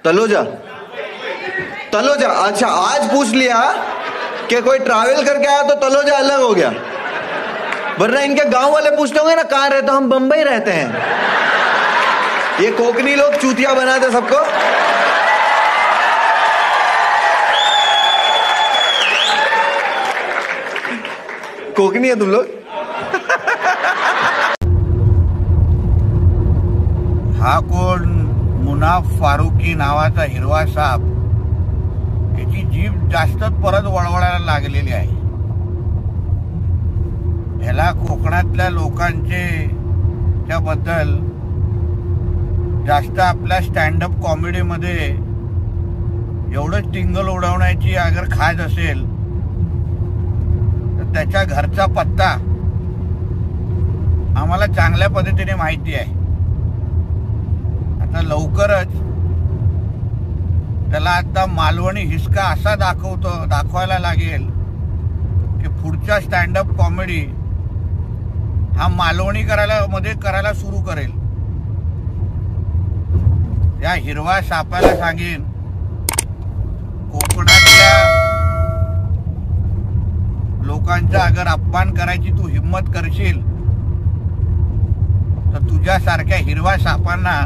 तलोजा तलोजा, अच्छा आज पूछ लिया कि कोई ट्रैवल करके आया तो तलोजा अलग हो गया, वरना इनके गांव वाले पूछते होंगे ना कहाँ रहते हो, हम बंबई रहते हैं। ये कोकनी लोग चूतिया बनाते सबको। कोकनी है तुम लोग। हा कोण मुनाफ फारुकी नावाचा हिरवा साप, त्याची जीभ जास्तच परत वळवळायला लागलेली आहे। ह्याला कोकणातल्या लोकांचे त्याबद्दल जास्त आपल्या स्टँडअप कॉमेडीमध्ये एवढंच टिंगल उडवण्याची अगर खाज असेल तर त्याच्या घरचा पत्ता आम्हाला चांगल्या पद्धतीने माहिती आहे। आता लवकरच त्याला आता मालवणी हिसका असा दाखवायला लागेल की पुढच्या स्टँडअप कॉमेडी हा मालवणी करायला सुरू करेल। या हिरवा सापाला सांगेन, कोकणातल्या लोकांचा अगर अपमान करायची तू हिम्मत करशील तर तुझ्यासारख्या हिरवा सापांना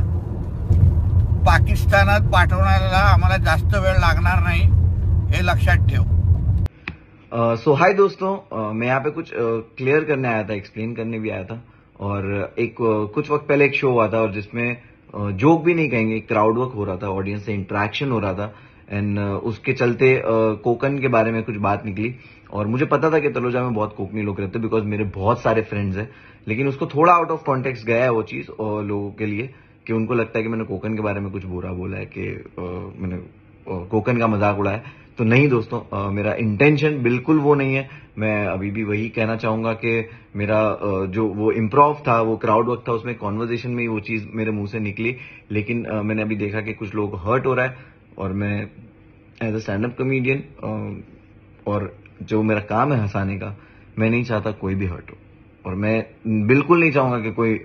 पाकिस्तानात पाठवण्याला आम्हाला जास्त वेळ लागणार नाही, हे लक्षात ठेव। सो हाय दोस्तों, मैं यहाँ पे कुछ क्लियर करने आया था, एक्सप्लेन करने भी आया था। और कुछ वक्त पहले एक शो हुआ था और जिसमें जोक भी नहीं कहेंगे, क्राउड वर्क हो रहा था, ऑडियंस से इंटरेक्शन हो रहा था। एंड उसके चलते कोकन के बारे में कुछ बात निकली और मुझे पता था कि तलोजा में बहुत कोकनी लोग रहते हैं, बिकॉज मेरे बहुत सारे फ्रेंड्स हैं। लेकिन उसको थोड़ा आउट ऑफ कॉन्टेक्स्ट गया है वो चीज और लोगों के लिए कि उनको लगता है कि मैंने कोकन के बारे में कुछ बुरा बोला है, कि मैंने कोकन का मजाक उड़ाया। तो नहीं दोस्तों, मेरा इंटेंशन बिल्कुल वो नहीं है। मैं अभी भी वही कहना चाहूंगा कि मेरा जो वो इम्प्रोव था, वो क्राउड वर्क था, उसमें कॉन्वर्जेशन में ही वो चीज मेरे मुंह से निकली। लेकिन मैंने अभी देखा कि कुछ लोग हर्ट हो रहा है और मैं as a stand up comedian और जो मेरा काम है हंसाने का, मैं नहीं चाहता कोई भी हर्ट हो और मैं बिल्कुल नहीं चाहूंगा कि कोई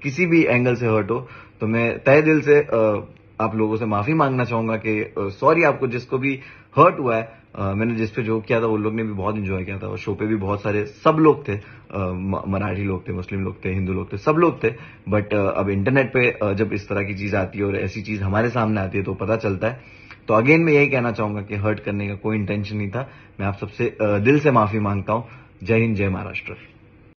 किसी भी एंगल से हर्ट हो। तो मैं तहे दिल से आप लोगों से माफी मांगना चाहूंगा कि सॉरी आपको जिसको भी हर्ट हुआ है। मैंने जिस पे जोक किया था वो लोग ने भी बहुत एंजॉय किया था और शो पे भी बहुत सारे सब लोग थे, मराठी लोग थे, मुस्लिम लोग थे, हिंदू लोग थे, सब लोग थे। बट अब इंटरनेट पे जब इस तरह की चीज आती है और ऐसी चीज हमारे सामने आती है तो पता चलता है। तो अगेन मैं यही कहना चाहूंगा कि हर्ट करने का कोई इंटेंशन नहीं था। मैं आप सबसे दिल से माफी मांगता हूं। जय हिंद, जय महाराष्ट्र।